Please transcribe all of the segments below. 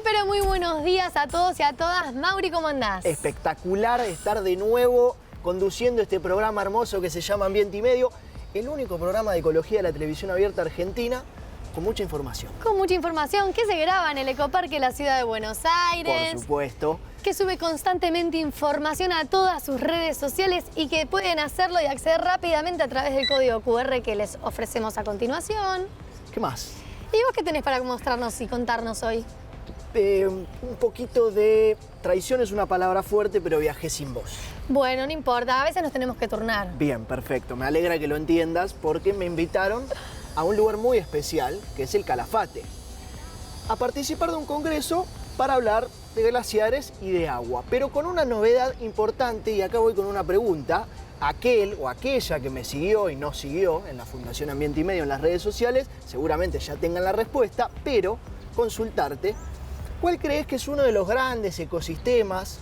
pero muy buenos días a todos y a todas. Mauri, ¿cómo andás? Espectacular estar de nuevo conduciendo este programa hermoso que se llama Ambiente y Medio, el único programa de ecología de la televisión abierta argentina con mucha información. Con mucha información que se graba en el Ecoparque de la Ciudad de Buenos Aires. Por supuesto. Que sube constantemente información a todas sus redes sociales y que pueden hacerlo y acceder rápidamente a través del código QR que les ofrecemos a continuación. ¿Qué más? ¿Y vos qué tenés para mostrarnos y contarnos hoy? Un poquito de traición es una palabra fuerte, pero viajé sin vos. Bueno, no importa, a veces nos tenemos que turnar. Bien, perfecto. Me alegra que lo entiendas porque me invitaron a un lugar muy especial, que es el Calafate, a participar de un congreso para hablar de glaciares y de agua, pero con una novedad importante, y acá voy con una pregunta. Aquel o aquella que me siguió y no siguió en la Fundación Ambiente y Medio en las redes sociales, seguramente ya tengan la respuesta, pero consultarte, ¿cuál crees que es uno de los grandes ecosistemas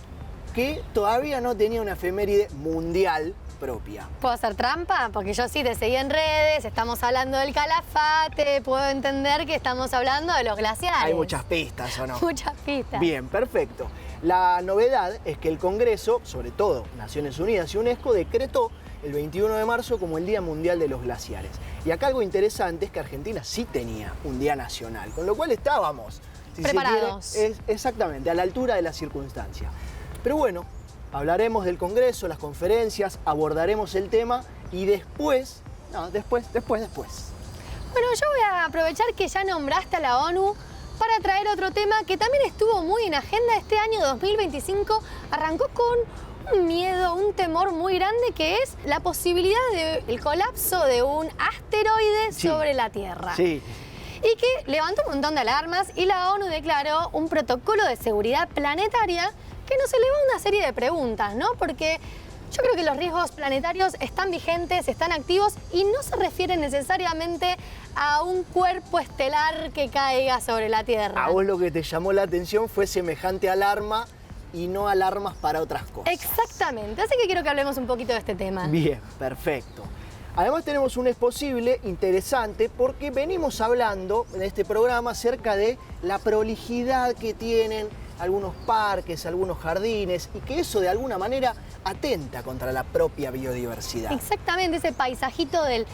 que todavía no tenía una efeméride mundial propia? ¿Puedo hacer trampa? Porque yo sí te seguí en redes, estamos hablando del Calafate, puedo entender que estamos hablando de los glaciares. Hay muchas pistas, ¿o no? Muchas pistas. Bien, perfecto. La novedad es que el Congreso, sobre todo Naciones Unidas y UNESCO, decretó el 21 de marzo como el Día Mundial de los Glaciares. Y acá algo interesante es que Argentina sí tenía un día nacional, con lo cual estábamos, si preparados. se quiere, exactamente, a la altura de la circunstancia. Pero bueno, hablaremos del Congreso, las conferencias, abordaremos el tema y después. Bueno, yo voy a aprovechar que ya nombraste a la ONU para traer otro tema que también estuvo muy en agenda este año 2025. Arrancó con un miedo, un temor muy grande que es la posibilidad del colapso de un asteroide sobre la Tierra. Sí. Y que levantó un montón de alarmas y la ONU declaró un protocolo de seguridad planetaria que nos elevó una serie de preguntas, ¿no? Porque yo creo que los riesgos planetarios están vigentes, están activos y no se refieren necesariamente a un cuerpo estelar que caiga sobre la Tierra. A vos lo que te llamó la atención fue semejante alarma y no alarmas para otras cosas. Exactamente, así que quiero que hablemos un poquito de este tema. Bien, perfecto. Además tenemos un Es Posible interesante porque venimos hablando en este programa acerca de la prolijidad que tienen algunos parques, algunos jardines y que eso de alguna manera atenta contra la propia biodiversidad. Exactamente, ese paisajito del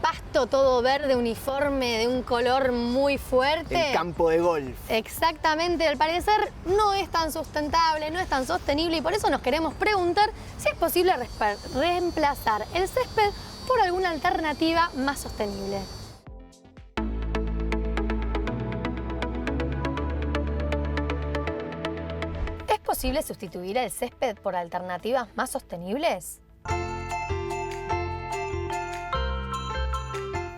pasto todo verde, uniforme, de un color muy fuerte. El campo de golf. Exactamente, al parecer no es tan sustentable, no es tan sostenible y por eso nos queremos preguntar si es posible reemplazar el césped por alguna alternativa más sostenible. ¿Es posible sustituir el césped por alternativas más sostenibles?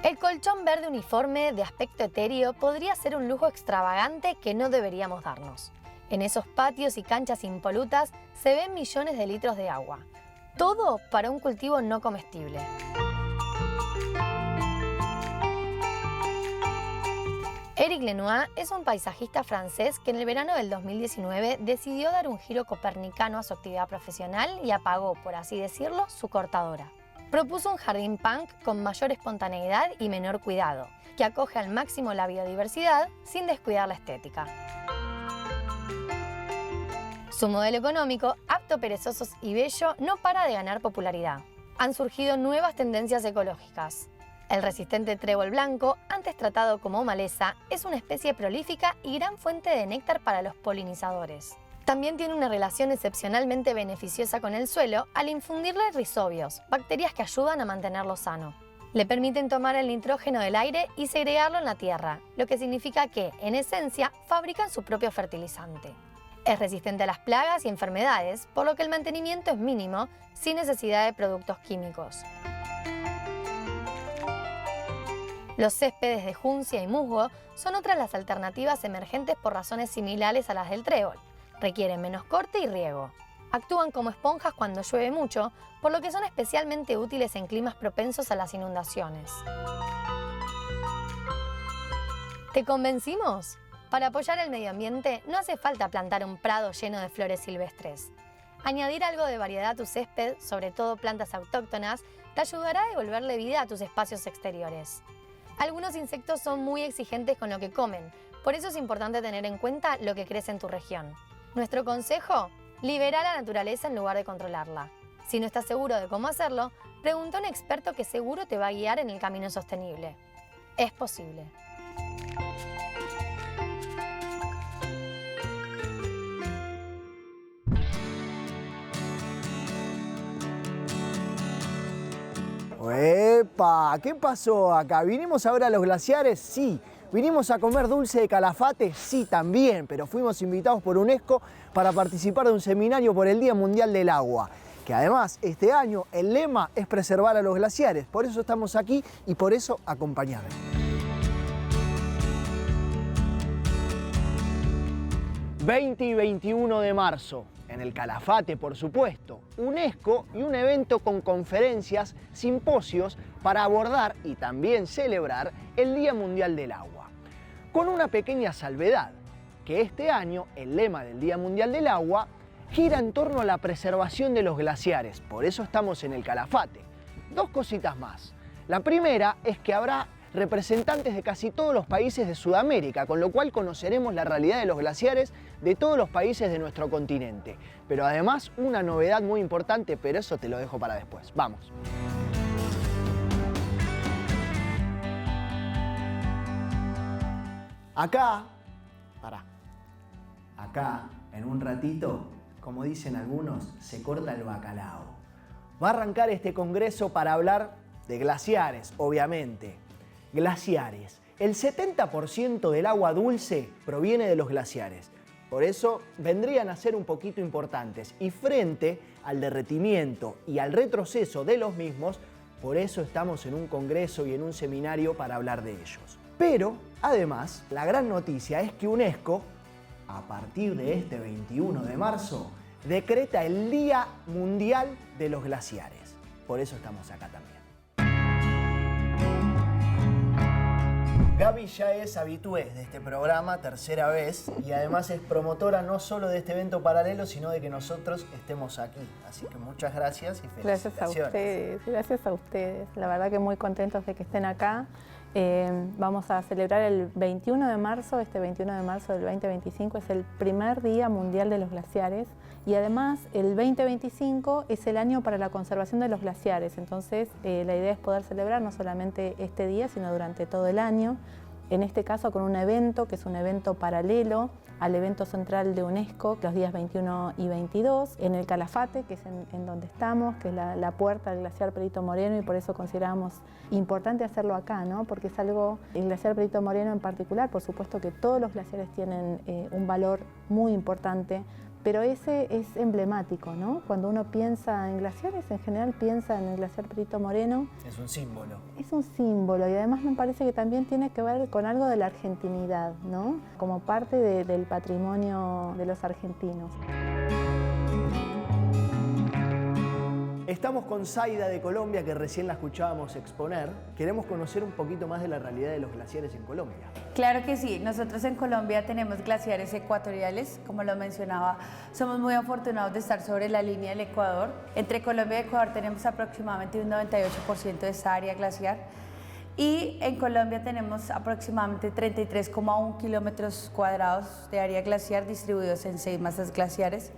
El colchón verde uniforme de aspecto etéreo podría ser un lujo extravagante que no deberíamos darnos. En esos patios y canchas impolutas se ven millones de litros de agua. Todo para un cultivo no comestible. Éric Lenoir es un paisajista francés que en el verano del 2019 decidió dar un giro copernicano a su actividad profesional y apagó, por así decirlo, su cortadora. Propuso un jardín punk con mayor espontaneidad y menor cuidado, que acoge al máximo la biodiversidad sin descuidar la estética. Su modelo económico, apto, perezosos y bello, no para de ganar popularidad. Han surgido nuevas tendencias ecológicas. El resistente trébol blanco, antes tratado como maleza, es una especie prolífica y gran fuente de néctar para los polinizadores. También tiene una relación excepcionalmente beneficiosa con el suelo al infundirle rizobios, bacterias que ayudan a mantenerlo sano. Le permiten tomar el nitrógeno del aire y segregarlo en la tierra, lo que significa que, en esencia, fabrican su propio fertilizante. Es resistente a las plagas y enfermedades, por lo que el mantenimiento es mínimo, sin necesidad de productos químicos. Los céspedes de juncia y musgo son otras las alternativas emergentes por razones similares a las del trébol. Requieren menos corte y riego. Actúan como esponjas cuando llueve mucho, por lo que son especialmente útiles en climas propensos a las inundaciones. ¿Te convencimos? Para apoyar el medio ambiente no hace falta plantar un prado lleno de flores silvestres. Añadir algo de variedad a tu césped, sobre todo plantas autóctonas, te ayudará a devolverle vida a tus espacios exteriores. Algunos insectos son muy exigentes con lo que comen, Por eso es importante tener en cuenta lo que crece en tu región. Nuestro consejo: libera la naturaleza en lugar de controlarla. Si no estás seguro de cómo hacerlo, pregunta a un experto que seguro te va a guiar en el camino sostenible. Es posible. ¡Epa! ¿Qué pasó acá? ¿Vinimos a ver a los glaciares? Sí. ¿Vinimos a comer dulce de Calafate? Sí, también, pero fuimos invitados por UNESCO para participar de un seminario por el Día Mundial del Agua, que además este año el lema es preservar a los glaciares. Por eso estamos aquí y por eso acompañadme. ...20 y 21 de marzo, en el Calafate, por supuesto, UNESCO y un evento con conferencias, simposios para abordar y también celebrar el Día Mundial del Agua. Con una pequeña salvedad, que este año el lema del Día Mundial del Agua gira en torno a la preservación de los glaciares, por eso estamos en el Calafate. Dos cositas más. La primera es que habrá representantes de casi todos los países de Sudamérica, con lo cual conoceremos la realidad de los glaciares de todos los países de nuestro continente. Pero además una novedad muy importante, pero eso te lo dejo para después. Vamos. Acá, acá, en un ratito, como dicen algunos, se corta el bacalao. Va a arrancar este congreso para hablar de glaciares, obviamente. Glaciares. El 70% del agua dulce proviene de los glaciares. Por eso vendrían a ser un poquito importantes. Y frente al derretimiento y al retroceso de los mismos, por eso estamos en un congreso y en un seminario para hablar de ellos. Pero, además, la gran noticia es que UNESCO, a partir de este 21 de marzo, decreta el Día Mundial de los Glaciares. Por eso estamos acá también. Gaby ya es habitué de este programa, tercera vez, y además es promotora no solo de este evento paralelo, sino de que nosotros estemos aquí. Así que muchas gracias y felicitaciones. Gracias a ustedes. La verdad que muy contentos de que estén acá. Vamos a celebrar el 21 de marzo, este 21 de marzo del 2025 es el primer Día Mundial de los Glaciares y además el 2025 es el año para la conservación de los glaciares, entonces la idea es poder celebrar no solamente este día sino durante todo el año, en este caso con un evento que es un evento paralelo al evento central de UNESCO los días 21 y 22 en el Calafate, que es en donde estamos, que es la puerta del glaciar Perito Moreno y por eso consideramos importante hacerlo acá, ¿no? Porque es algo, el glaciar Perito Moreno en particular, por supuesto que todos los glaciares tienen un valor muy importante, pero ese es emblemático, ¿no? Cuando uno piensa en glaciares, en general piensa en el glaciar Perito Moreno. Es un símbolo. Es un símbolo y además me parece que también tiene que ver con algo de la argentinidad, ¿no? Como parte del patrimonio de los argentinos. Estamos con Zaida de Colombia, que recién la escuchábamos exponer. Queremos conocer un poquito más de la realidad de los glaciares en Colombia. Claro que sí, nosotros en Colombia tenemos glaciares ecuatoriales, como lo mencionaba, somos muy afortunados de estar sobre la línea del Ecuador. Entre Colombia y Ecuador tenemos aproximadamente un 98% de esa área glaciar y en Colombia tenemos aproximadamente 33,1 kilómetros cuadrados de área glaciar distribuidos en 6 masas glaciares,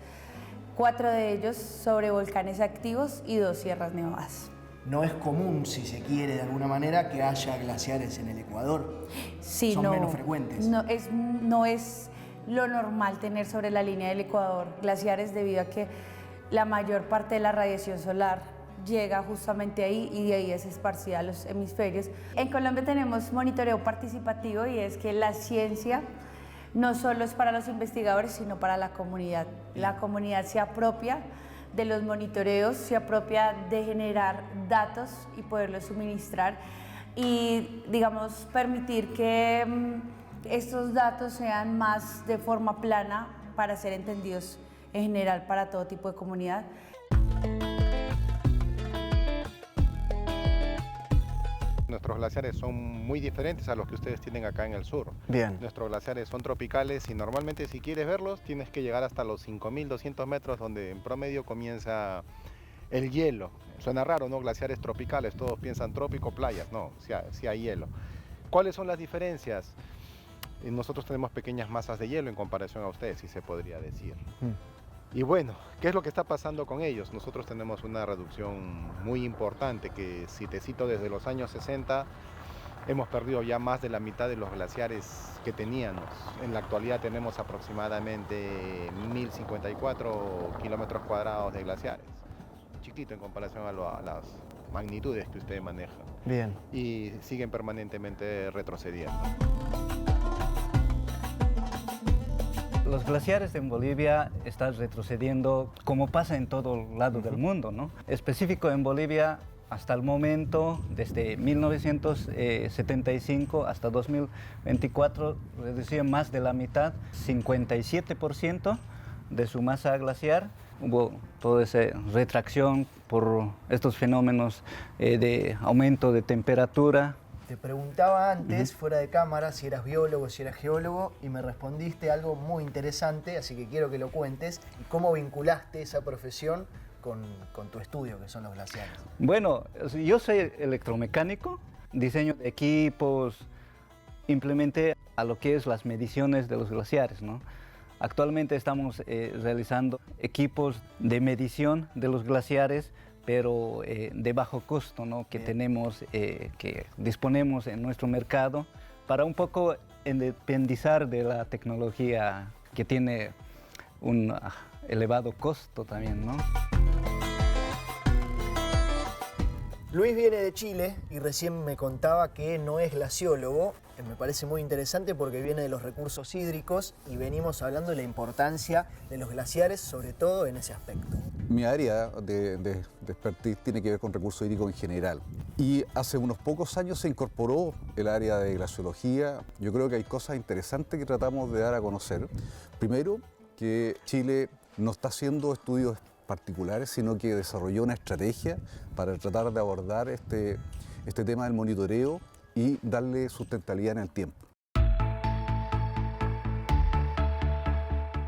4 de ellos sobre volcanes activos y 2 sierras nevadas. No es común, si se quiere de alguna manera, que haya glaciares en el Ecuador. Sí, son menos frecuentes. No es lo normal tener sobre la línea del Ecuador glaciares debido a que la mayor parte de la radiación solar llega justamente ahí y de ahí es esparcida a los hemisferios. En Colombia tenemos monitoreo participativo y es que la ciencia no solo es para los investigadores, sino para la comunidad. La comunidad se apropia de los monitoreos, se apropia de generar datos y poderlos suministrar y, digamos, permitir que estos datos sean más de forma plana para ser entendidos en general para todo tipo de comunidad. Nuestros glaciares son muy diferentes a los que ustedes tienen acá en el sur. Bien. Nuestros glaciares son tropicales y normalmente si quieres verlos tienes que llegar hasta los 5.200 metros donde en promedio comienza el hielo. Suena raro, ¿no? Glaciares tropicales, todos piensan trópico, playas, no, sí hay hielo. ¿Cuáles son las diferencias? Y nosotros tenemos pequeñas masas de hielo en comparación a ustedes, si se podría decir. Y bueno, ¿qué es lo que está pasando con ellos? Nosotros tenemos una reducción muy importante, que si te cito desde los años 60, hemos perdido ya más de la mitad de los glaciares que teníamos. En la actualidad tenemos aproximadamente 1054 kilómetros cuadrados de glaciares. Chiquito en comparación a las magnitudes que ustedes manejan. Bien. Y siguen permanentemente retrocediendo. Los glaciares en Bolivia están retrocediendo como pasa en todo lado del mundo, ¿no? Específico en Bolivia, hasta el momento, desde 1975 hasta 2024, redució más de la mitad, 57% de su masa glaciar. Hubo toda esa retracción por estos fenómenos de aumento de temperatura. Te preguntaba antes, fuera de cámara, si eras biólogo, si eras geólogo, y me respondiste algo muy interesante, así que quiero que lo cuentes. ¿Y cómo vinculaste esa profesión con tu estudio, que son los glaciares? Bueno, yo soy electromecánico, diseño de equipos, implementé a lo que es las mediciones de los glaciares, ¿no? Actualmente estamos realizando equipos de medición de los glaciares, pero de bajo costo, ¿no? Que tenemos, que disponemos en nuestro mercado para un poco independizar de la tecnología que tiene un elevado costo también, ¿no? Luis viene de Chile y recién me contaba que no es glaciólogo. Me parece muy interesante porque viene de los recursos hídricos y venimos hablando de la importancia de los glaciares, sobre todo en ese aspecto. Mi área de expertise tiene que ver con recursos hídricos en general. Y hace unos pocos años se incorporó el área de glaciología. Yo creo que hay cosas interesantes que tratamos de dar a conocer. Primero, que Chile no está haciendo estudios particulares, sino que desarrolló una estrategia para tratar de abordar este tema del monitoreo y darle sustentabilidad en el tiempo.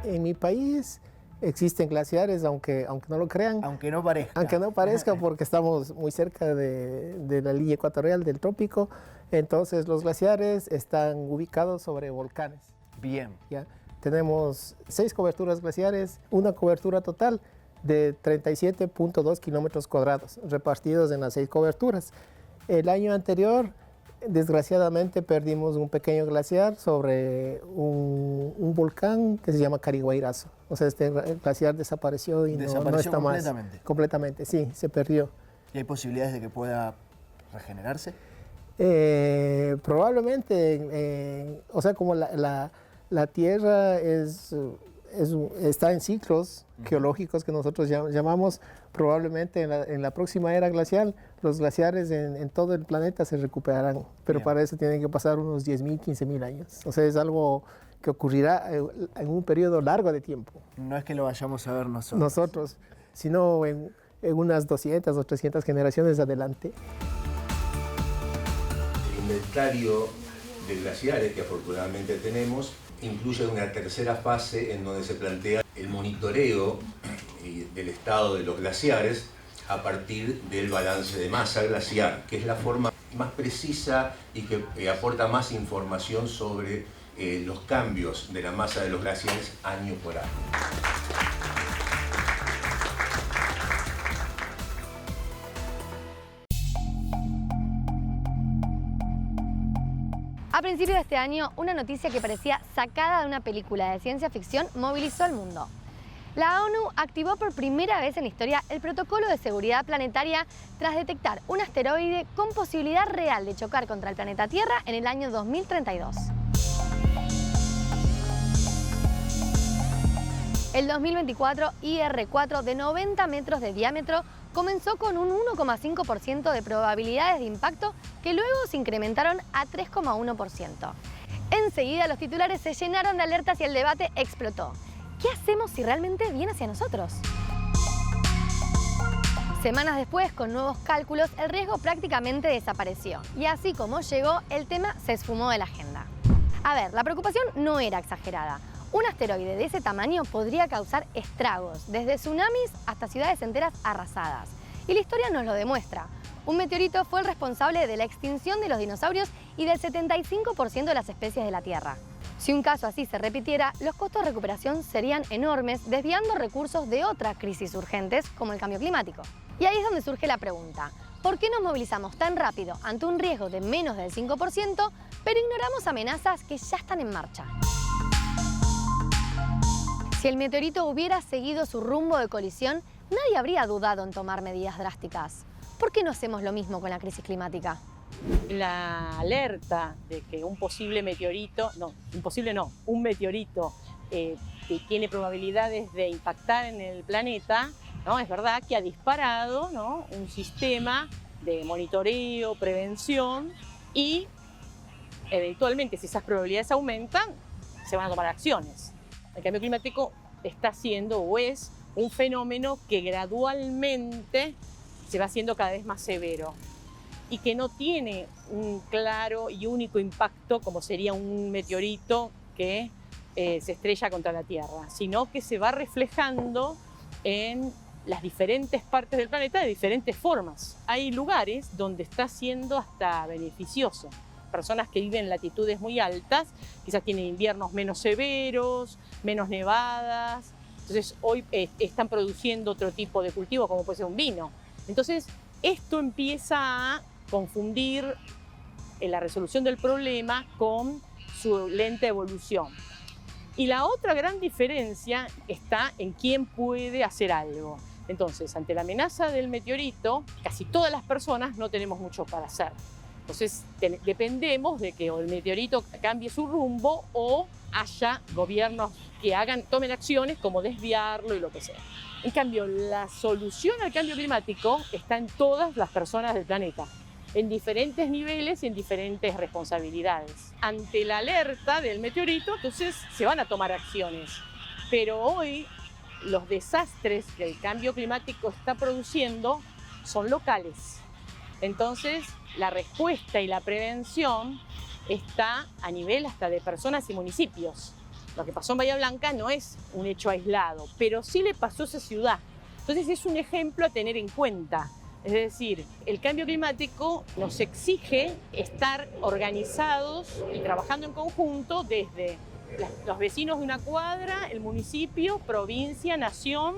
En mi país existen glaciares, aunque no lo crean. Aunque no parezca. Aunque no parezca, porque estamos muy cerca de la línea ecuatorial del trópico. Entonces los glaciares están ubicados sobre volcanes. Bien. ¿Ya? Tenemos 6 coberturas glaciares, una cobertura total de 37.2 kilómetros cuadrados, repartidos en las 6 coberturas. El año anterior, desgraciadamente, perdimos un pequeño glaciar sobre un volcán que se llama Cariguairazo. O sea, este glaciar desapareció y no está más. Completamente, sí, se perdió. ¿Y hay posibilidades de que pueda regenerarse? Probablemente, o sea, como la Tierra está en ciclos geológicos que nosotros llamamos, probablemente en la próxima era glacial los glaciares en todo el planeta se recuperarán, pero para eso tienen que pasar unos 10.000, 15.000 años. O sea, es algo que ocurrirá en un periodo largo de tiempo. No es que lo vayamos a ver nosotros. Nosotros, sino en unas 200 o 300 generaciones adelante. El inventario de glaciares que afortunadamente tenemos incluye una tercera fase en donde se plantea el monitoreo del estado de los glaciares a partir del balance de masa glaciar, que es la forma más precisa y que aporta más información sobre los cambios de la masa de los glaciares año por año. A principios de este año, una noticia que parecía sacada de una película de ciencia ficción movilizó al mundo. La ONU activó por primera vez en la historia el protocolo de seguridad planetaria tras detectar un asteroide con posibilidad real de chocar contra el planeta Tierra en el año 2032. El 2024 IR4 de 90 metros de diámetro comenzó con un 1,5% de probabilidades de impacto que luego se incrementaron a 3,1%. Enseguida los titulares se llenaron de alertas y el debate explotó. ¿Qué hacemos si realmente viene hacia nosotros? Semanas después, con nuevos cálculos, el riesgo prácticamente desapareció. Y así como llegó, el tema se esfumó de la agenda. A ver, la preocupación no era exagerada. Un asteroide de ese tamaño podría causar estragos, desde tsunamis hasta ciudades enteras arrasadas. Y la historia nos lo demuestra. Un meteorito fue el responsable de la extinción de los dinosaurios y del 75% de las especies de la Tierra. Si un caso así se repitiera, los costos de recuperación serían enormes, desviando recursos de otras crisis urgentes como el cambio climático. Y ahí es donde surge la pregunta: ¿por qué nos movilizamos tan rápido ante un riesgo de menos del 5%, pero ignoramos amenazas que ya están en marcha? Si el meteorito hubiera seguido su rumbo de colisión, nadie habría dudado en tomar medidas drásticas. ¿Por qué no hacemos lo mismo con la crisis climática? La alerta de que un posible meteorito, un meteorito que tiene probabilidades de impactar en el planeta, ¿no? Es verdad que ha disparado, ¿no?, un sistema de monitoreo, prevención y eventualmente, si esas probabilidades aumentan, se van a tomar acciones. El cambio climático está siendo o es un fenómeno que gradualmente se va haciendo cada vez más severo y que no tiene un claro y único impacto como sería un meteorito que se estrella contra la Tierra, sino que se va reflejando en las diferentes partes del planeta de diferentes formas. Hay lugares donde está siendo hasta beneficioso. Personas que viven en latitudes muy altas quizás tienen inviernos menos severos, menos nevadas, entonces hoy están produciendo otro tipo de cultivo como puede ser un vino. Entonces esto empieza a confundir la resolución del problema con su lenta evolución. Y la otra gran diferencia está en quién puede hacer algo. Entonces, ante la amenaza del meteorito, casi todas las personas no tenemos mucho para hacer. Entonces, dependemos de que o el meteorito cambie su rumbo o haya gobiernos que tomen acciones como desviarlo y lo que sea. En cambio, la solución al cambio climático está en todas las personas del planeta, en diferentes niveles y en diferentes responsabilidades. Ante la alerta del meteorito, entonces se van a tomar acciones. Pero hoy los desastres que el cambio climático está produciendo son locales. Entonces, la respuesta y la prevención está a nivel hasta de personas y municipios. Lo que pasó en Bahía Blanca no es un hecho aislado, pero sí le pasó a esa ciudad. Entonces es un ejemplo a tener en cuenta. Es decir, el cambio climático nos exige estar organizados y trabajando en conjunto desde los vecinos de una cuadra, el municipio, provincia, nación,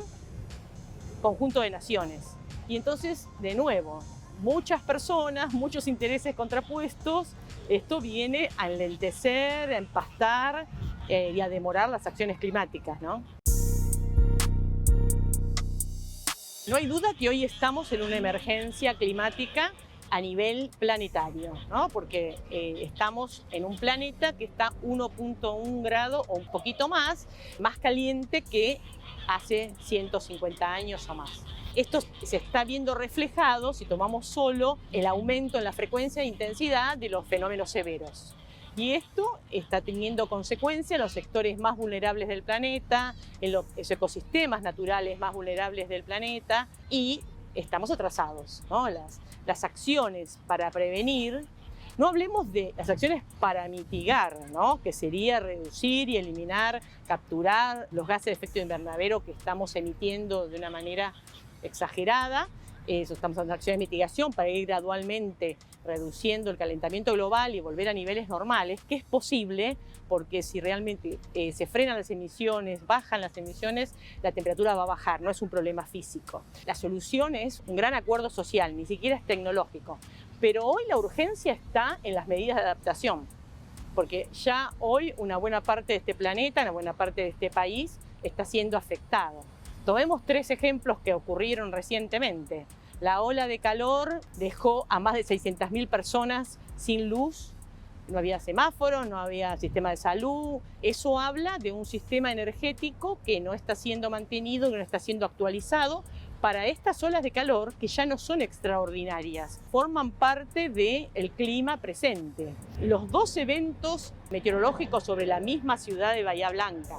conjunto de naciones. Y entonces, de nuevo, muchas personas, muchos intereses contrapuestos, esto viene a enlentecer, a empastar y a demorar las acciones climáticas, ¿no? No hay duda que hoy estamos en una emergencia climática a nivel planetario, ¿no? Porque estamos en un planeta que está 1.1 grado o un poquito más caliente que hace 150 años o más. Esto se está viendo reflejado si tomamos solo el aumento en la frecuencia e intensidad de los fenómenos severos. Y esto está teniendo consecuencias en los sectores más vulnerables del planeta, en los ecosistemas naturales más vulnerables del planeta, y estamos atrasados, ¿no? Las acciones para prevenir, no hablemos de las acciones para mitigar, ¿no?, que sería reducir y eliminar, capturar los gases de efecto invernadero que estamos emitiendo de una manera exagerada. Estamos haciendo acciones de mitigación para ir gradualmente reduciendo el calentamiento global y volver a niveles normales, que es posible porque si realmente se frenan las emisiones, bajan las emisiones, la temperatura va a bajar, no es un problema físico. La solución es un gran acuerdo social, ni siquiera es tecnológico. Pero hoy la urgencia está en las medidas de adaptación, porque ya hoy una buena parte de este planeta, una buena parte de este país está siendo afectado. Tomemos 3 ejemplos que ocurrieron recientemente. La ola de calor dejó a más de 600.000 personas sin luz, no había semáforos, no había sistema de salud. Eso habla de un sistema energético que no está siendo mantenido, que no está siendo actualizado para estas olas de calor que ya no son extraordinarias, forman parte del clima presente. Los 2 eventos meteorológicos sobre la misma ciudad de Bahía Blanca.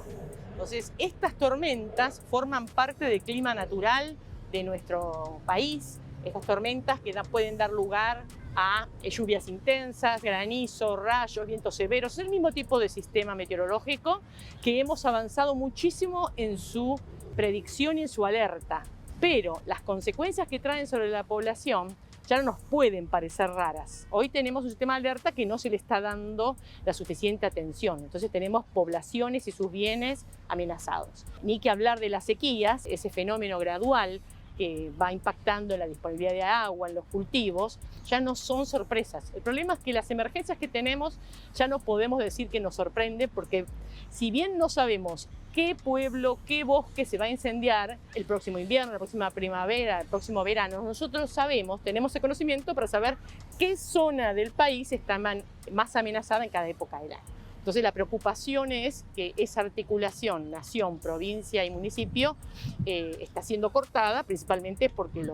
Entonces, estas tormentas forman parte del clima natural de nuestro país, estas tormentas que pueden dar lugar a lluvias intensas, granizo, rayos, vientos severos, es el mismo tipo de sistema meteorológico que hemos avanzado muchísimo en su predicción y en su alerta. Pero las consecuencias que traen sobre la población ya no nos pueden parecer raras. Hoy tenemos un sistema de alerta que no se le está dando la suficiente atención. Entonces tenemos poblaciones y sus bienes amenazados. Ni que hablar de las sequías, ese fenómeno gradual que va impactando en la disponibilidad de agua, en los cultivos, ya no son sorpresas. El problema es que las emergencias que tenemos ya no podemos decir que nos sorprende, porque si bien no sabemos qué pueblo, qué bosque se va a incendiar el próximo invierno, la próxima primavera, el próximo verano, nosotros sabemos, tenemos el conocimiento para saber qué zona del país está más amenazada en cada época del año. Entonces la preocupación es que esa articulación nación, provincia y municipio está siendo cortada, principalmente porque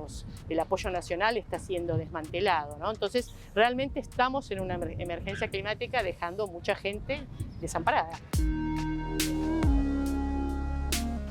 el apoyo nacional está siendo desmantelado, ¿no? Entonces realmente estamos en una emergencia climática dejando mucha gente desamparada.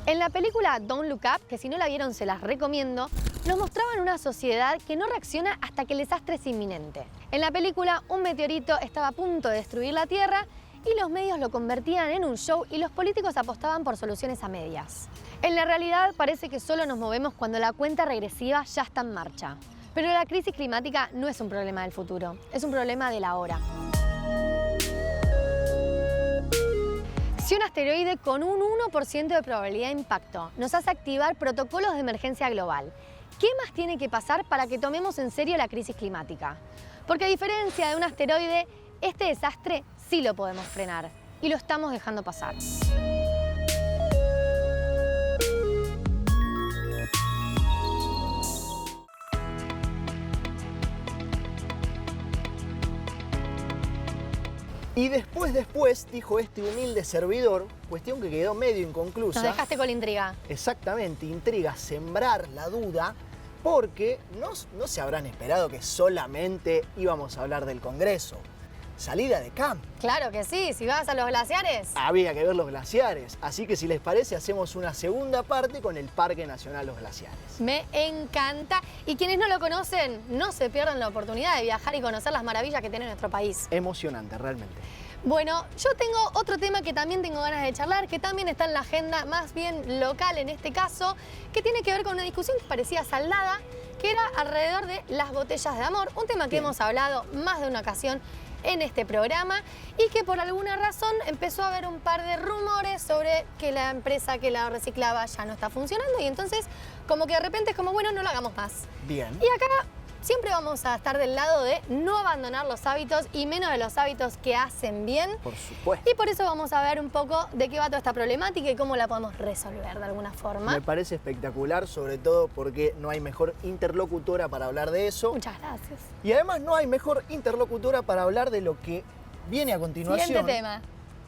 En la película Don't Look Up, que si no la vieron se las recomiendo, nos mostraban una sociedad que no reacciona hasta que el desastre es inminente. En la película, un meteorito estaba a punto de destruir la Tierra y los medios lo convertían en un show y los políticos apostaban por soluciones a medias. En la realidad parece que solo nos movemos cuando la cuenta regresiva ya está en marcha. Pero la crisis climática no es un problema del futuro, es un problema del ahora. Si un asteroide con un 1% de probabilidad de impacto nos hace activar protocolos de emergencia global, ¿qué más tiene que pasar para que tomemos en serio la crisis climática? Porque a diferencia de un asteroide, este desastre sí lo podemos frenar y lo estamos dejando pasar. Y después, dijo este humilde servidor, cuestión que quedó medio inconclusa. Nos dejaste con la intriga. Exactamente, intriga, sembrar la duda, porque no se habrán esperado que solamente íbamos a hablar del Congreso. Salida de camp. Claro que sí, si vas a los glaciares. Había que ver los glaciares, así que si les parece hacemos una segunda parte con el Parque Nacional Los Glaciares. Me encanta. Y quienes no lo conocen, no se pierdan la oportunidad de viajar y conocer las maravillas que tiene nuestro país. Emocionante, realmente. Bueno, yo tengo otro tema que también tengo ganas de charlar, que también está en la agenda más bien local en este caso, que tiene que ver con una discusión que parecía saldada, que era alrededor de las botellas de amor, un tema que hemos hablado más de una ocasión en este programa y que por alguna razón empezó a haber un par de rumores sobre que la empresa que la reciclaba ya no está funcionando y entonces como que de repente es como, bueno, no lo hagamos más. Bien. Y acá siempre vamos a estar del lado de no abandonar los hábitos y menos de los hábitos que hacen bien. Por supuesto. Y por eso vamos a ver un poco de qué va toda esta problemática y cómo la podemos resolver de alguna forma. Me parece espectacular, sobre todo porque no hay mejor interlocutora para hablar de eso. Muchas gracias. Y además no hay mejor interlocutora para hablar de lo que viene a continuación. Siguiente tema.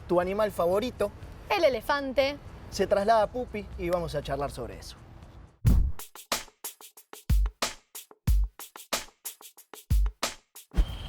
Tu animal favorito. El elefante. Se traslada a Pupi y vamos a charlar sobre eso.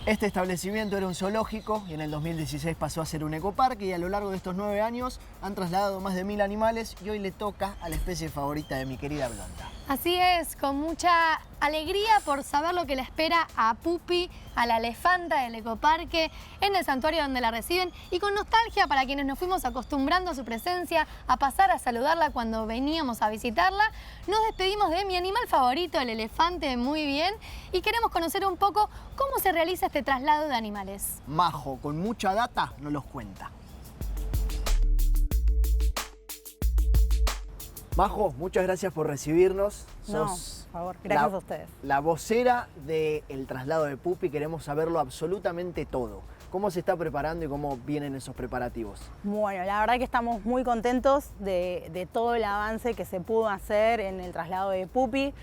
Este establecimiento era un zoológico y en el 2016 pasó a ser un ecoparque y a lo largo de estos 9 años han trasladado más de 1000 animales y hoy le toca a la especie favorita de mi querida Blonda. Así es, con mucha alegría por saber lo que le espera a Pupi, a la elefanta del ecoparque, en el santuario donde la reciben y con nostalgia para quienes nos fuimos acostumbrando a su presencia, a pasar a saludarla cuando veníamos a visitarla. Nos despedimos de mi animal favorito, el elefante, muy bien, y queremos conocer un poco cómo se realiza este traslado de animales. Majo, con mucha data, nos los cuenta. Majo, muchas gracias por recibirnos. No, Sos por favor, gracias a ustedes. La vocera del traslado de Pupi, queremos saberlo absolutamente todo. ¿Cómo se está preparando y cómo vienen esos preparativos? Bueno, la verdad que estamos muy contentos de todo el avance que se pudo hacer en el traslado de Pupi.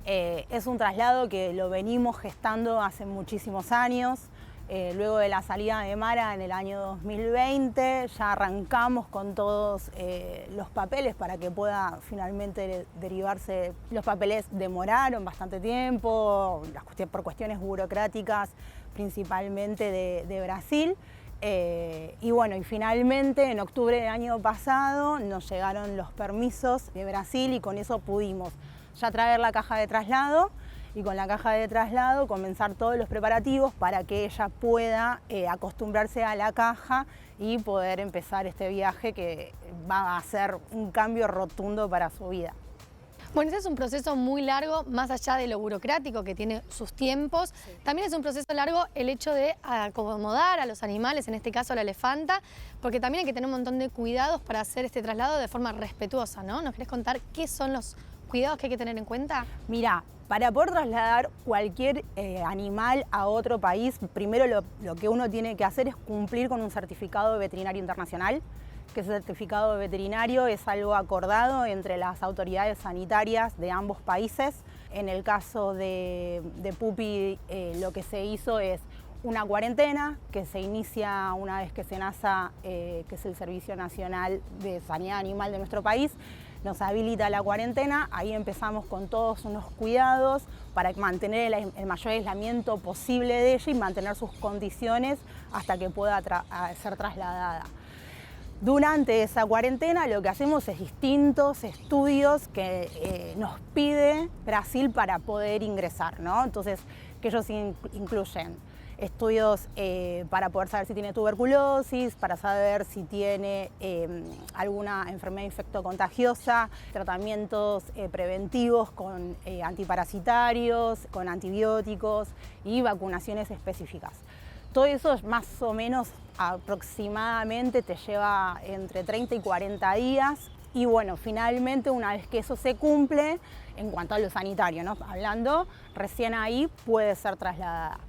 Es un traslado que lo venimos gestando hace muchísimos años. Luego de la salida de Mara en el año 2020, ya arrancamos con todos los papeles para que pueda finalmente derivarse. Los papeles demoraron bastante tiempo, por cuestiones burocráticas, principalmente de Brasil. Y bueno, y finalmente en octubre del año pasado nos llegaron los permisos de Brasil y con eso pudimos ya traer la caja de traslado y con la caja de traslado comenzar todos los preparativos para que ella pueda acostumbrarse a la caja y poder empezar este viaje que va a ser un cambio rotundo para su vida. Bueno, ese es un proceso muy largo, más allá de lo burocrático que tiene sus tiempos. Sí. También es un proceso largo el hecho de acomodar a los animales, en este caso a la elefanta, porque también hay que tener un montón de cuidados para hacer este traslado de forma respetuosa, ¿no? ¿Nos querés contar qué son los cuidados que hay que tener en cuenta? Mira, para poder trasladar cualquier animal a otro país, primero lo que uno tiene que hacer es cumplir con un certificado veterinario internacional, que ese certificado veterinario es algo acordado entre las autoridades sanitarias de ambos países. En el caso de Pupi, lo que se hizo es una cuarentena que se inicia una vez que SENASA, que es el Servicio Nacional de Sanidad Animal de nuestro país, nos habilita la cuarentena. Ahí empezamos con todos unos cuidados para mantener el mayor aislamiento posible de ella y mantener sus condiciones hasta que pueda ser trasladada. Durante esa cuarentena lo que hacemos es distintos estudios que nos pide Brasil para poder ingresar, ¿no? Entonces, que ellos incluyen estudios para poder saber si tiene tuberculosis, para saber si tiene alguna enfermedad infectocontagiosa, tratamientos preventivos con antiparasitarios, con antibióticos y vacunaciones específicas. Todo eso más o menos aproximadamente te lleva entre 30 y 40 días y bueno, finalmente una vez que eso se cumple, en cuanto a lo sanitario, ¿no? Hablando, recién ahí puede ser trasladada.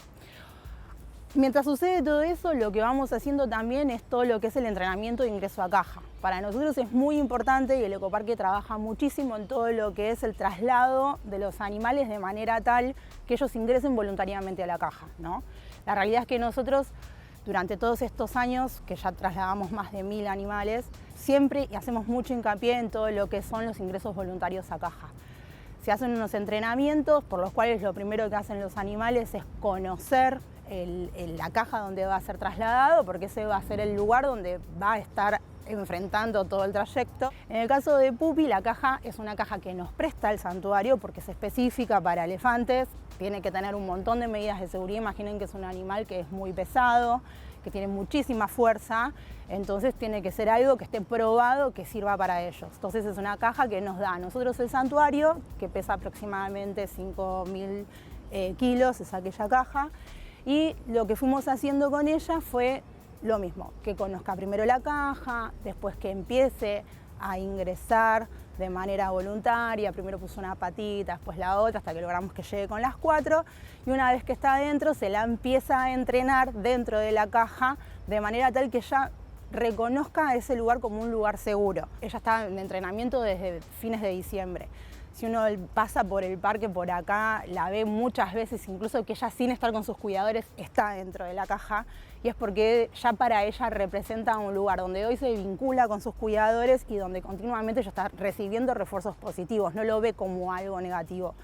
Mientras sucede todo eso, lo que vamos haciendo también es todo lo que es el entrenamiento de ingreso a caja. Para nosotros es muy importante y el Ecoparque trabaja muchísimo en todo lo que es el traslado de los animales de manera tal que ellos ingresen voluntariamente a la caja, ¿no? La realidad es que nosotros, durante todos estos años, que ya trasladamos más de 1000 animales, siempre hacemos mucho hincapié en todo lo que son los ingresos voluntarios a caja. Se hacen unos entrenamientos por los cuales lo primero que hacen los animales es conocer la caja donde va a ser trasladado, porque ese va a ser el lugar donde va a estar enfrentando todo el trayecto. En el caso de Pupi, la caja es una caja que nos presta el santuario porque es específica para elefantes, tiene que tener un montón de medidas de seguridad. Imaginen que es un animal que es muy pesado, que tiene muchísima fuerza, entonces tiene que ser algo que esté probado que sirva para ellos. Entonces es una caja que nos da a nosotros el santuario, que pesa aproximadamente 5000 kilos, es aquella caja, y lo que fuimos haciendo con ella fue lo mismo, que conozca primero la caja, después que empiece a ingresar de manera voluntaria, primero puso una patita, después la otra, hasta que logramos que llegue con las 4, y una vez que está adentro se la empieza a entrenar dentro de la caja de manera tal que ya reconozca ese lugar como un lugar seguro. Ella está en entrenamiento desde fines de diciembre. Si uno pasa por el parque por acá, la ve muchas veces, incluso que ella sin estar con sus cuidadores está dentro de la caja, y es porque ya para ella representa un lugar donde hoy se vincula con sus cuidadores y donde continuamente ella está recibiendo refuerzos positivos, no lo ve como algo negativo.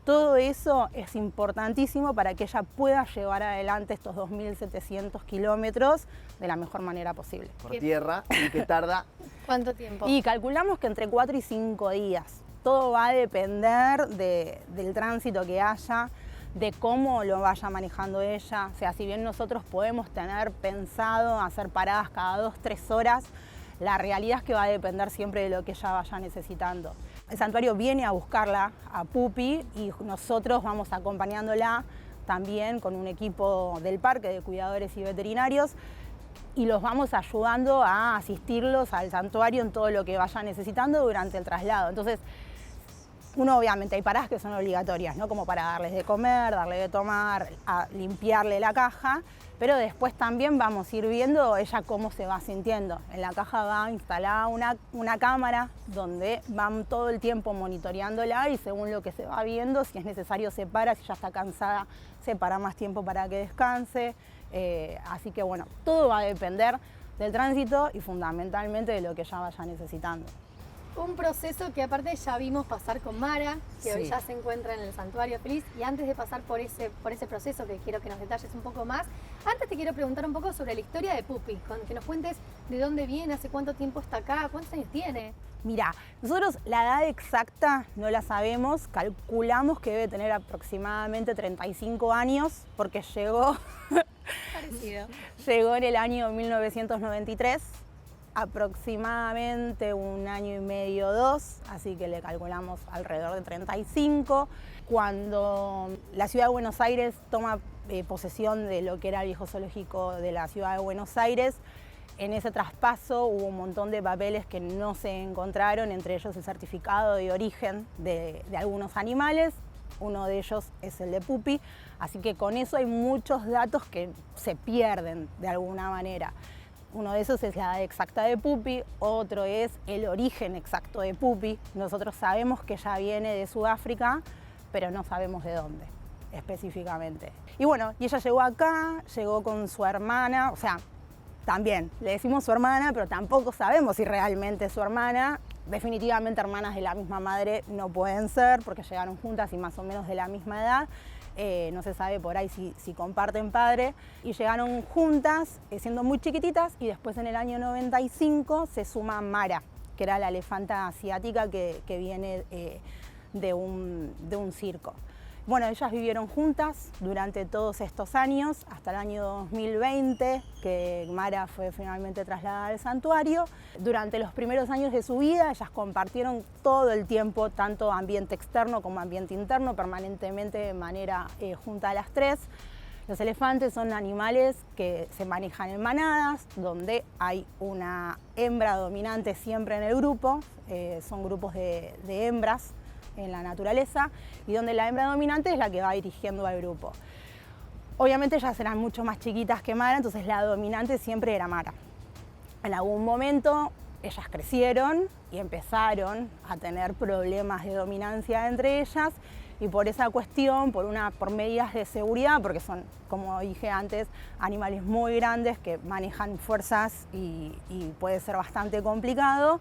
Todo eso es importantísimo para que ella pueda llevar adelante estos 2700 kilómetros de la mejor manera posible. Por tierra, y que tarda... ¿Cuánto tiempo? Y calculamos que entre 4 y 5 días. Todo va a depender del tránsito que haya, de cómo lo vaya manejando ella. O sea, si bien nosotros podemos tener pensado hacer paradas cada 2-3 horas, la realidad es que va a depender siempre de lo que ella vaya necesitando. El santuario viene a buscarla, a Pupi, y nosotros vamos acompañándola también con un equipo del parque de cuidadores y veterinarios, y los vamos ayudando a asistirlos al santuario en todo lo que vaya necesitando durante el traslado. Entonces, uno obviamente hay paradas que son obligatorias, ¿no? Como para darles de comer, darle de tomar, a limpiarle la caja, pero después también vamos a ir viendo ella cómo se va sintiendo. En la caja va instalada una cámara donde van todo el tiempo monitoreándola y según lo que se va viendo, si es necesario se para, si ya está cansada se para más tiempo para que descanse. Así que bueno, todo va a depender del tránsito y fundamentalmente de lo que ella vaya necesitando. Un proceso que aparte ya vimos pasar con Mara, que Sí. hoy ya se encuentra en el Santuario Feliz, y antes de pasar por ese proceso que quiero que nos detalles un poco más, antes te quiero preguntar un poco sobre la historia de Pupi, que nos cuentes de dónde viene, hace cuánto tiempo está acá, cuántos años tiene. Mira, nosotros la edad exacta no la sabemos, calculamos que debe tener aproximadamente 35 años, porque llegó Parecido. llegó en el año 1993, aproximadamente 1 año y medio, 2, así que le calculamos alrededor de 35. Cuando la ciudad de Buenos Aires toma posesión de lo que era el viejo zoológico de la ciudad de Buenos Aires, en ese traspaso hubo un montón de papeles que no se encontraron, entre ellos el certificado de origen de algunos animales. Uno de ellos es el de Pupi, así que con eso hay muchos datos que se pierden de alguna manera. Uno de esos es la edad exacta de Pupi, otro es el origen exacto de Pupi. Nosotros sabemos que ella viene de Sudáfrica, pero no sabemos de dónde específicamente. Y bueno, y ella llegó acá, llegó con su hermana, o sea, también le decimos su hermana, pero tampoco sabemos si realmente es su hermana. Definitivamente hermanas de la misma madre no pueden ser porque llegaron juntas y más o menos de la misma edad. No se sabe por ahí si comparten padre. Y llegaron juntas siendo muy chiquititas y después en el año 95 se suma Mara, que era la elefanta asiática que viene de un circo. Bueno, ellas vivieron juntas durante todos estos años, hasta el año 2020, que Mara fue finalmente trasladada al santuario. Durante los primeros años de su vida, ellas compartieron todo el tiempo, tanto ambiente externo como ambiente interno, permanentemente de manera junta a las tres. Los elefantes son animales que se manejan en manadas, donde hay una hembra dominante siempre en el grupo, son grupos de hembras en la naturaleza, y donde la hembra dominante es la que va dirigiendo al grupo. Obviamente ellas eran mucho más chiquitas que Mara, entonces la dominante siempre era Mara. En algún momento ellas crecieron y empezaron a tener problemas de dominancia entre ellas, y por esa cuestión, por medidas de seguridad, porque son, como dije antes, animales muy grandes que manejan fuerzas y puede ser bastante complicado,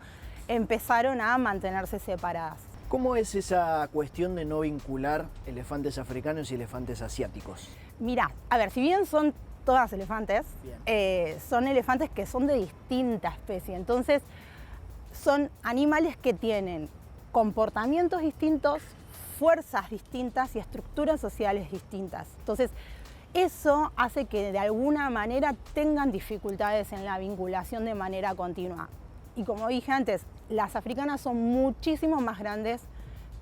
empezaron a mantenerse separadas. ¿Cómo es esa cuestión de no vincular elefantes africanos y elefantes asiáticos? Mirá, a ver, si bien son todas elefantes, son elefantes que son de distinta especie, entonces son animales que tienen comportamientos distintos, fuerzas distintas y estructuras sociales distintas. Entonces, eso hace que de alguna manera tengan dificultades en la vinculación de manera continua. Y como dije antes, las africanas son muchísimo más grandes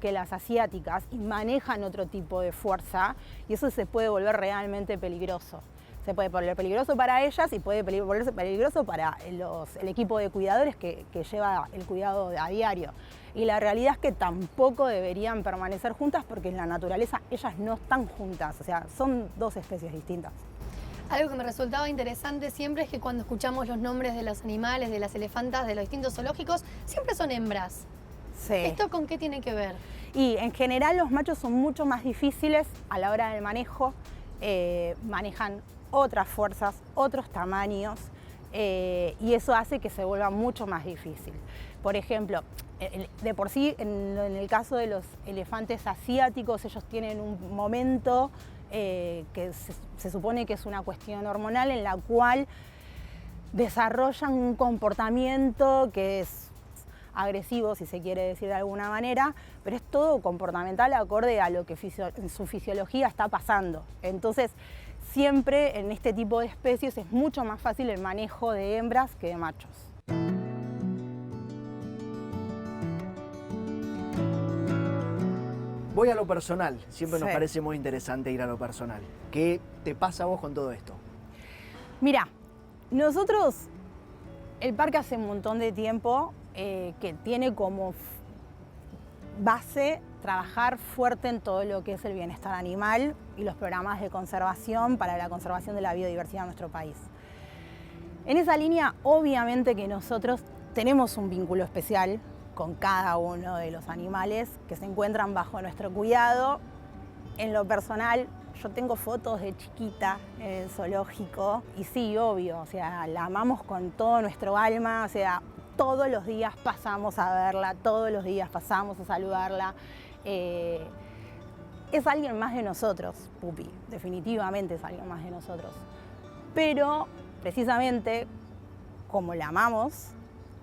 que las asiáticas y manejan otro tipo de fuerza, y eso se puede volver realmente peligroso. Se puede volver peligroso para ellas y puede volverse peligroso para el equipo de cuidadores que lleva el cuidado a diario. Y la realidad es que tampoco deberían permanecer juntas porque en la naturaleza ellas no están juntas, o sea, son dos especies distintas. Algo que me resultaba interesante siempre es que cuando escuchamos los nombres de los animales, de las elefantas, de los distintos zoológicos, siempre son hembras. Sí. ¿Esto con qué tiene que ver? Y en general los machos son mucho más difíciles a la hora del manejo, manejan otras fuerzas, otros tamaños, y eso hace que se vuelva mucho más difícil. Por ejemplo, de por sí, en el caso de los elefantes asiáticos, ellos tienen un momento que se supone que es una cuestión hormonal en la cual desarrollan un comportamiento que es agresivo, si se quiere decir de alguna manera, pero es todo comportamental acorde a lo que en su fisiología está pasando. Entonces, siempre en este tipo de especies es mucho más fácil el manejo de hembras que de machos. Voy a lo personal, siempre nos Sí. parece muy interesante ir a lo personal. ¿Qué te pasa a vos con todo esto? Mira, nosotros, el parque hace un montón de tiempo que tiene como base trabajar fuerte en todo lo que es el bienestar animal y los programas de conservación para la conservación de la biodiversidad en nuestro país. En esa línea, obviamente que nosotros tenemos un vínculo especial con cada uno de los animales que se encuentran bajo nuestro cuidado. En lo personal, yo tengo fotos de chiquita en el zoológico y sí, obvio, o sea, la amamos con todo nuestro alma, o sea, todos los días pasamos a verla, todos los días pasamos a saludarla. Es alguien más de nosotros, Pupi, definitivamente es alguien más de nosotros. Pero, precisamente, como la amamos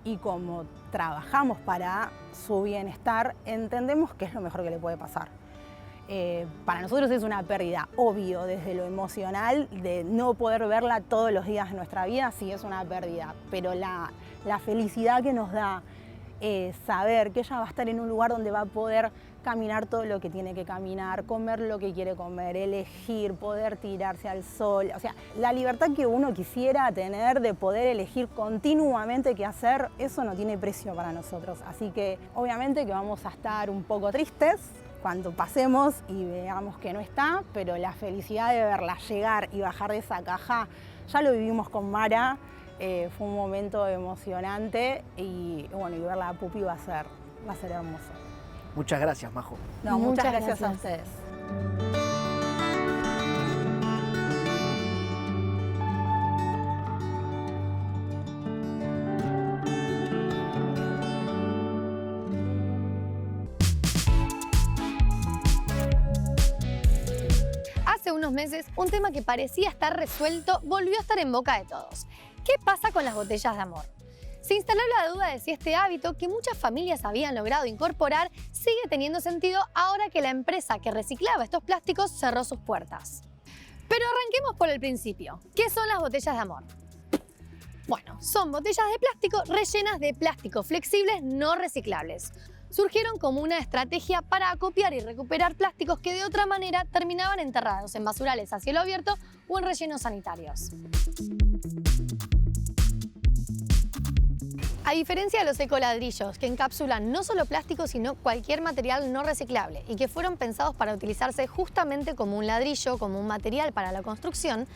y como trabajamos para su bienestar, entendemos que es lo mejor que le puede pasar. Para nosotros es una pérdida, obvio, desde lo emocional, de no poder verla todos los días de nuestra vida, sí es una pérdida, pero la felicidad que nos da saber que ella va a estar en un lugar donde va a poder caminar todo lo que tiene que caminar, comer lo que quiere comer, elegir, poder tirarse al sol, o sea, la libertad que uno quisiera tener de poder elegir continuamente qué hacer, eso no tiene precio para nosotros, así que obviamente que vamos a estar un poco tristes cuando pasemos y veamos que no está, pero la felicidad de verla llegar y bajar de esa caja, ya lo vivimos con Mara, fue un momento emocionante y bueno, y verla a Pupi va a ser hermoso. Muchas gracias, Majo. No, muchas gracias a ustedes. Hace unos meses, un tema que parecía estar resuelto volvió a estar en boca de todos. ¿Qué pasa con las botellas de amor? Se instaló la duda de si este hábito que muchas familias habían logrado incorporar sigue teniendo sentido ahora que la empresa que reciclaba estos plásticos cerró sus puertas. Pero arranquemos por el principio. ¿Qué son las botellas de amor? Bueno, son botellas de plástico rellenas de plásticos flexibles no reciclables. Surgieron como una estrategia para acopiar y recuperar plásticos que de otra manera terminaban enterrados en basurales a cielo abierto o en rellenos sanitarios. A diferencia de los ecoladrillos, que encapsulan no solo plástico, sino cualquier material no reciclable y que fueron pensados para utilizarse justamente como un ladrillo, como un material para la construcción,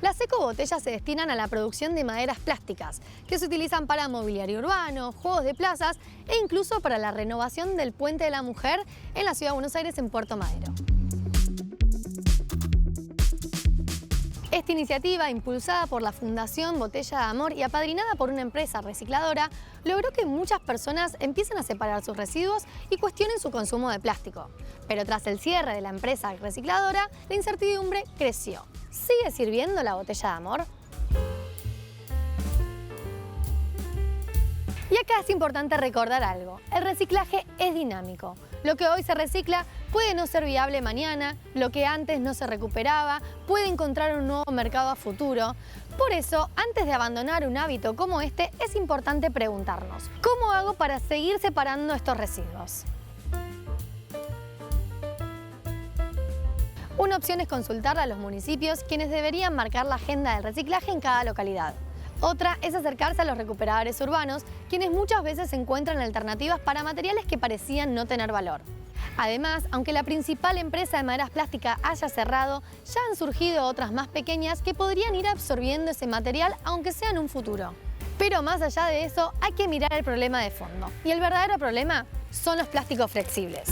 las ecobotellas se destinan a la producción de maderas plásticas, que se utilizan para mobiliario urbano, juegos de plazas e incluso para la renovación del Puente de la Mujer en la Ciudad de Buenos Aires, en Puerto Madero. Esta iniciativa, impulsada por la Fundación Botella de Amor y apadrinada por una empresa recicladora, logró que muchas personas empiecen a separar sus residuos y cuestionen su consumo de plástico. Pero tras el cierre de la empresa recicladora, la incertidumbre creció. ¿Sigue sirviendo la botella de amor? Y acá es importante recordar algo. El reciclaje es dinámico. Lo que hoy se recicla puede no ser viable mañana, lo que antes no se recuperaba puede encontrar un nuevo mercado a futuro. Por eso, antes de abandonar un hábito como este, es importante preguntarnos, ¿cómo hago para seguir separando estos residuos? Una opción es consultarle a los municipios, quienes deberían marcar la agenda del reciclaje en cada localidad. Otra es acercarse a los recuperadores urbanos, quienes muchas veces encuentran alternativas para materiales que parecían no tener valor. Además, aunque la principal empresa de maderas plásticas haya cerrado, ya han surgido otras más pequeñas que podrían ir absorbiendo ese material, aunque sea en un futuro. Pero más allá de eso, hay que mirar el problema de fondo. Y el verdadero problema son los plásticos flexibles.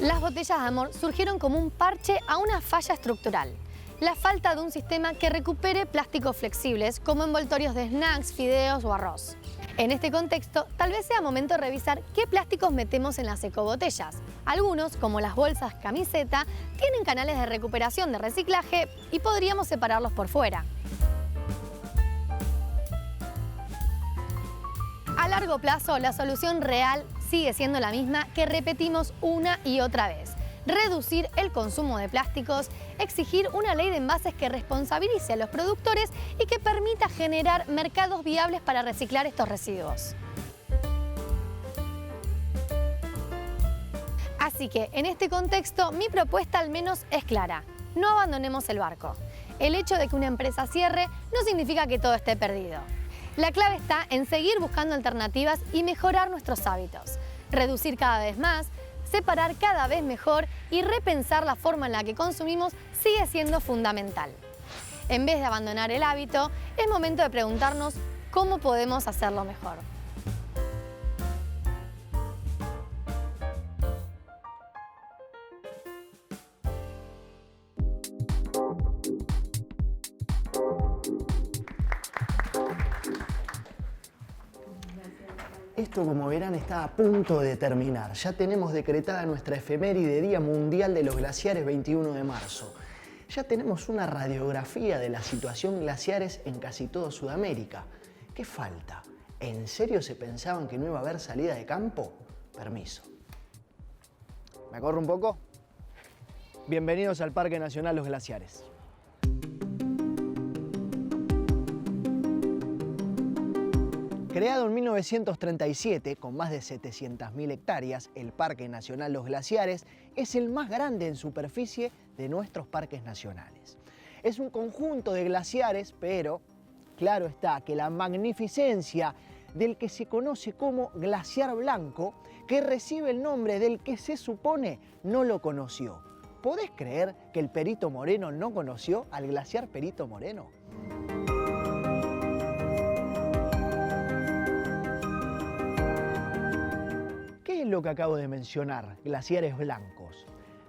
Las botellas de amor surgieron como un parche a una falla estructural. La falta de un sistema que recupere plásticos flexibles como envoltorios de snacks, fideos o arroz. En este contexto, tal vez sea momento de revisar qué plásticos metemos en las ecobotellas. Algunos, como las bolsas camiseta, tienen canales de recuperación de reciclaje y podríamos separarlos por fuera. A largo plazo, la solución real sigue siendo la misma que repetimos una y otra vez. Reducir el consumo de plásticos, exigir una ley de envases que responsabilice a los productores y que permita generar mercados viables para reciclar estos residuos. Así que, en este contexto, mi propuesta al menos es clara. No abandonemos el barco. El hecho de que una empresa cierre no significa que todo esté perdido. La clave está en seguir buscando alternativas y mejorar nuestros hábitos. Reducir cada vez más, separar cada vez mejor y repensar la forma en la que consumimos sigue siendo fundamental. En vez de abandonar el hábito, es momento de preguntarnos cómo podemos hacerlo mejor. Esto, como verán, está a punto de terminar. Ya tenemos decretada nuestra efeméride Día Mundial de los Glaciares, 21 de marzo. Ya tenemos una radiografía de la situación glaciares en casi toda Sudamérica. ¿Qué falta? ¿En serio se pensaban que no iba a haber salida de campo? Permiso. ¿Me corro un poco? Bienvenidos al Parque Nacional Los Glaciares. Creado en 1937, con más de 700.000 hectáreas, el Parque Nacional Los Glaciares es el más grande en superficie de nuestros parques nacionales. Es un conjunto de glaciares, pero claro está que la magnificencia del que se conoce como glaciar blanco, que recibe el nombre del que se supone no lo conoció. ¿Podés creer que el Perito Moreno no conoció al glaciar Perito Moreno? ¿Qué es lo que acabo de mencionar? Glaciares blancos.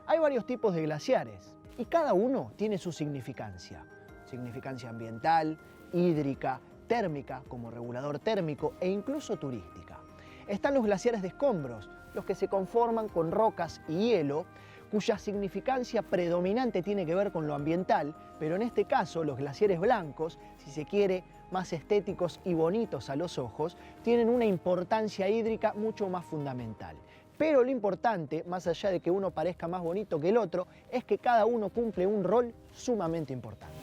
Hay varios tipos de glaciares y cada uno tiene su significancia. Significancia ambiental, hídrica, térmica como regulador térmico e incluso turística. Están los glaciares de escombros, los que se conforman con rocas y hielo, cuya significancia predominante tiene que ver con lo ambiental, pero en este caso los glaciares blancos, si se quiere, más estéticos y bonitos a los ojos, tienen una importancia hídrica mucho más fundamental. Pero lo importante, más allá de que uno parezca más bonito que el otro, es que cada uno cumple un rol sumamente importante.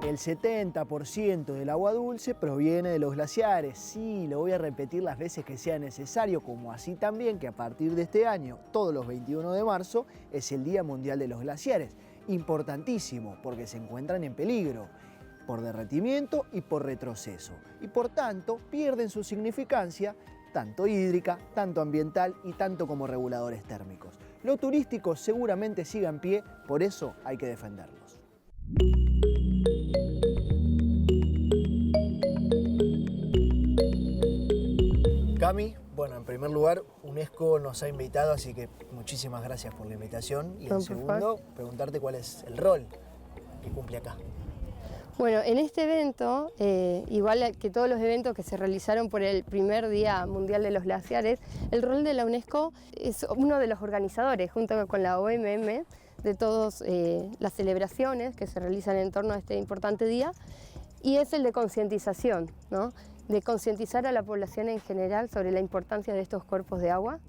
El 70% del agua dulce proviene de los glaciares. Sí, lo voy a repetir las veces que sea necesario, como así también que a partir de este año, todos los 21 de marzo, es el Día Mundial de los Glaciares. Importantísimo, porque se encuentran en peligro por derretimiento y por retroceso. Y por tanto, pierden su significancia, tanto hídrica, tanto ambiental y tanto como reguladores térmicos. Lo turístico seguramente siga en pie, por eso hay que defenderlos. Cami, bueno, en primer lugar, UNESCO nos ha invitado, así que muchísimas gracias por la invitación. Y en segundo, preguntarte cuál es el rol que cumple acá. Bueno, en este evento, igual que todos los eventos que se realizaron por el primer Día Mundial de los Glaciares, el rol de la UNESCO es uno de los organizadores, junto con la OMM, de todas las celebraciones que se realizan en torno a este importante día, y es el de concientización, ¿no? De concientizar a la población en general sobre la importancia de estos cuerpos de agua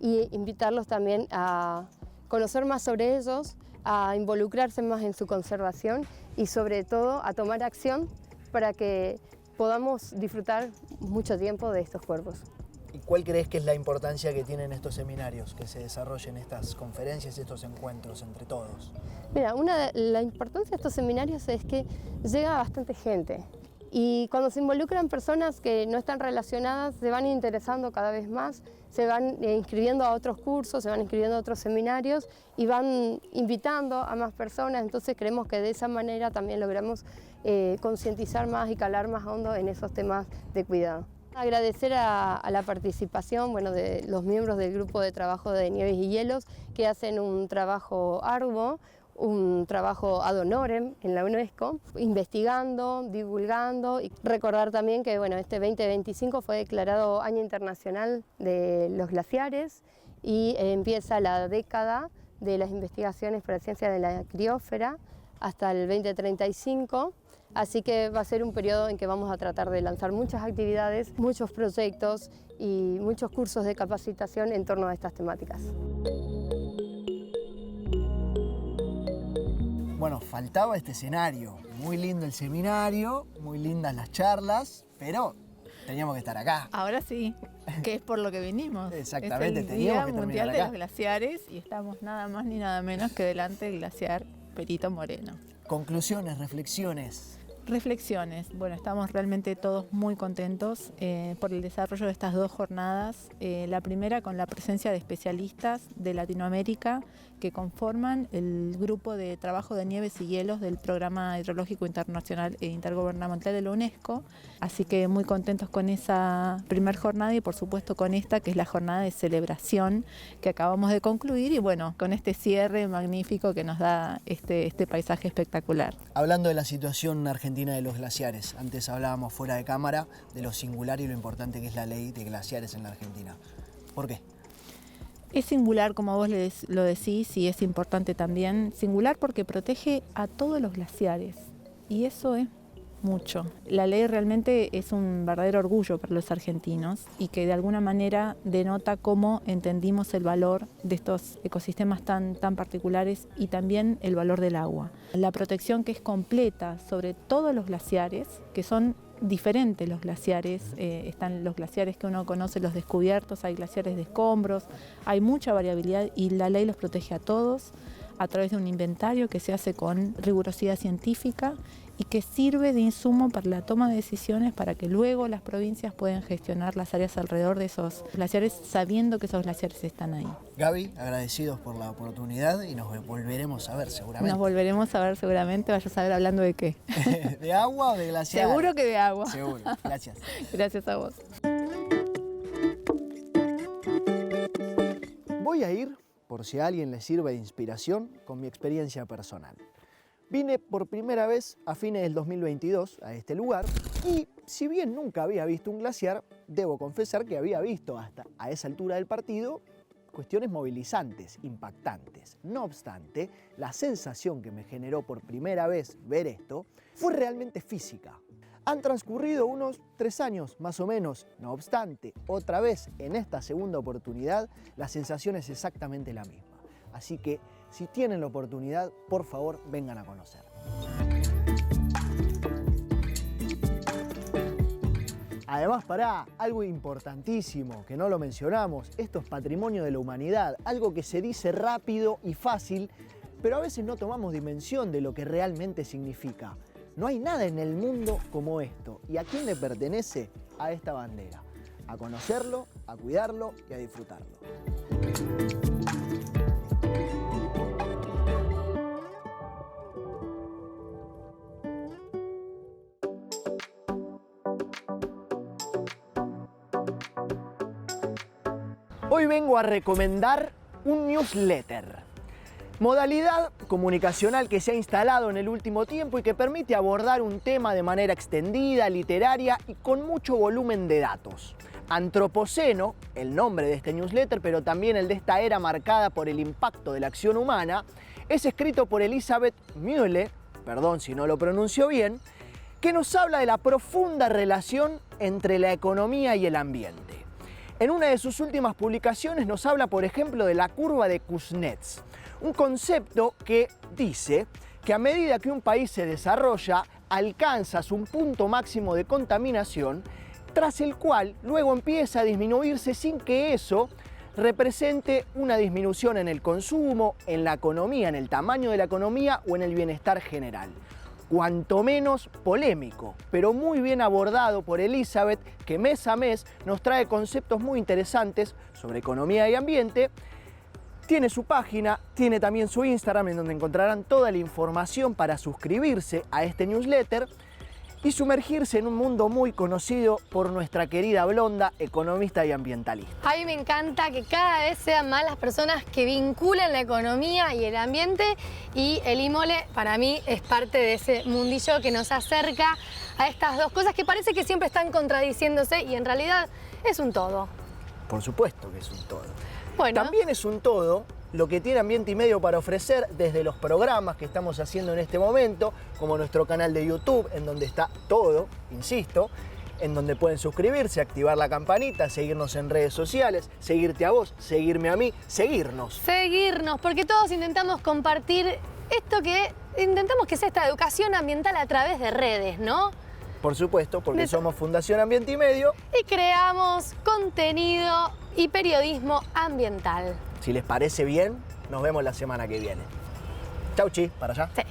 y invitarlos también a conocer más sobre ellos, a involucrarse más en su conservación y sobre todo a tomar acción para que podamos disfrutar mucho tiempo de estos cuerpos. ¿Y cuál crees que es la importancia que tienen estos seminarios, que se desarrollen estas conferencias, estos encuentros entre todos? Mira, la importancia de estos seminarios es que llega bastante gente. Y cuando se involucran personas que no están relacionadas, se van interesando cada vez más, se van inscribiendo a otros cursos, se van inscribiendo a otros seminarios y van invitando a más personas. Entonces creemos que de esa manera también logramos concientizar más y calar más hondo en esos temas de cuidado. Agradecer a la participación de los miembros del grupo de trabajo de Nieves y Hielos, que hacen un trabajo arduo, un trabajo ad honorem en la UNESCO, investigando, divulgando, y recordar también que este 2025 fue declarado Año Internacional de los Glaciares y empieza la década de las investigaciones por la ciencia de la criósfera hasta el 2035, así que va a ser un periodo en que vamos a tratar de lanzar muchas actividades, muchos proyectos y muchos cursos de capacitación en torno a estas temáticas. Bueno, faltaba este escenario. Muy lindo el seminario, muy lindas las charlas, pero teníamos que estar acá. Ahora sí, que es por lo que vinimos. Exactamente, es el teníamos Día que Mundial terminar de acá. los Glaciares y estamos nada más ni nada menos que delante del glaciar Perito Moreno. Conclusiones, reflexiones. Reflexiones. Bueno, estamos realmente todos muy contentos por el desarrollo de estas dos jornadas. La primera con la presencia de especialistas de Latinoamérica que conforman el grupo de trabajo de nieves y hielos del Programa Hidrológico Internacional e Intergubernamental de la UNESCO. Así que muy contentos con esa primera jornada y por supuesto con esta que es la jornada de celebración que acabamos de concluir y bueno, con este cierre magnífico que nos da este paisaje espectacular. Hablando de la situación argentina de los glaciares, antes hablábamos fuera de cámara de lo singular y lo importante que es la ley de glaciares en la Argentina. ¿Por qué? Es singular, como vos lo decís, y es importante también. Singular porque protege a todos los glaciares, y eso es mucho. La ley realmente es un verdadero orgullo para los argentinos y que de alguna manera denota cómo entendimos el valor de estos ecosistemas tan particulares y también el valor del agua. La protección que es completa sobre todos los glaciares, que son diferentes los glaciares, están los glaciares que uno conoce, los descubiertos, hay glaciares de escombros, hay mucha variabilidad y la ley los protege a todos a través de un inventario que se hace con rigurosidad científica y que sirve de insumo para la toma de decisiones para que luego las provincias puedan gestionar las áreas alrededor de esos glaciares sabiendo que esos glaciares están ahí. Gaby, agradecidos por la oportunidad y nos volveremos a ver seguramente. Nos volveremos a ver seguramente, vaya a saber hablando de qué. ¿De agua o de glaciar? Seguro que de agua. Seguro, gracias. Gracias a vos. Voy a ir, por si a alguien le sirve de inspiración, con mi experiencia personal. Vine por primera vez a fines del 2022 a este lugar y si bien nunca había visto un glaciar, debo confesar que había visto hasta a esa altura del partido cuestiones movilizantes, impactantes. No obstante, la sensación que me generó por primera vez ver esto fue realmente física. Han transcurrido unos 3 años más o menos, no obstante, otra vez en esta segunda oportunidad la sensación es exactamente la misma. Así que si tienen la oportunidad, por favor, vengan a conocer. Además, algo importantísimo, que no lo mencionamos, esto es patrimonio de la humanidad, algo que se dice rápido y fácil, pero a veces no tomamos dimensión de lo que realmente significa. No hay nada en el mundo como esto. ¿Y a quién le pertenece? A esta bandera. A conocerlo, a cuidarlo y a disfrutarlo. Hoy vengo a recomendar un newsletter. Modalidad comunicacional que se ha instalado en el último tiempo y que permite abordar un tema de manera extendida, literaria y con mucho volumen de datos. Antropoceno, el nombre de este newsletter, pero también el de esta era marcada por el impacto de la acción humana, es escrito por Elisabeth Mühle, perdón si no lo pronuncio bien, que nos habla de la profunda relación entre la economía y el ambiente. En una de sus últimas publicaciones nos habla, por ejemplo, de la curva de Kuznets, un concepto que dice que a medida que un país se desarrolla, alcanzas un punto máximo de contaminación, tras el cual luego empieza a disminuirse sin que eso represente una disminución en el consumo, en la economía, en el tamaño de la economía o en el bienestar general. Cuanto menos polémico, pero muy bien abordado por Elisabeth, que mes a mes nos trae conceptos muy interesantes sobre economía y ambiente. Tiene su página, tiene también su Instagram, en donde encontrarán toda la información para suscribirse a este newsletter y sumergirse en un mundo muy conocido por nuestra querida Blonda, economista y ambientalista. A mí me encanta que cada vez sean más las personas que vinculen la economía y el ambiente, y el IMOLE para mí es parte de ese mundillo que nos acerca a estas dos cosas que parece que siempre están contradiciéndose y en realidad es un todo. Por supuesto que es un todo. Bueno. También es un todo lo que tiene Ambiente y Medio para ofrecer desde los programas que estamos haciendo en este momento, como nuestro canal de YouTube, en donde está todo, insisto, en donde pueden suscribirse, activar la campanita, seguirnos en redes sociales, seguirte a vos, seguirme a mí, seguirnos. Seguirnos, porque todos intentamos compartir esto que intentamos que sea esta educación ambiental a través de redes, ¿no? Por supuesto, porque somos Fundación Ambiente y Medio. Y creamos contenido y periodismo ambiental. Si les parece bien, nos vemos la semana que viene. Chau, chi, para allá. Sí.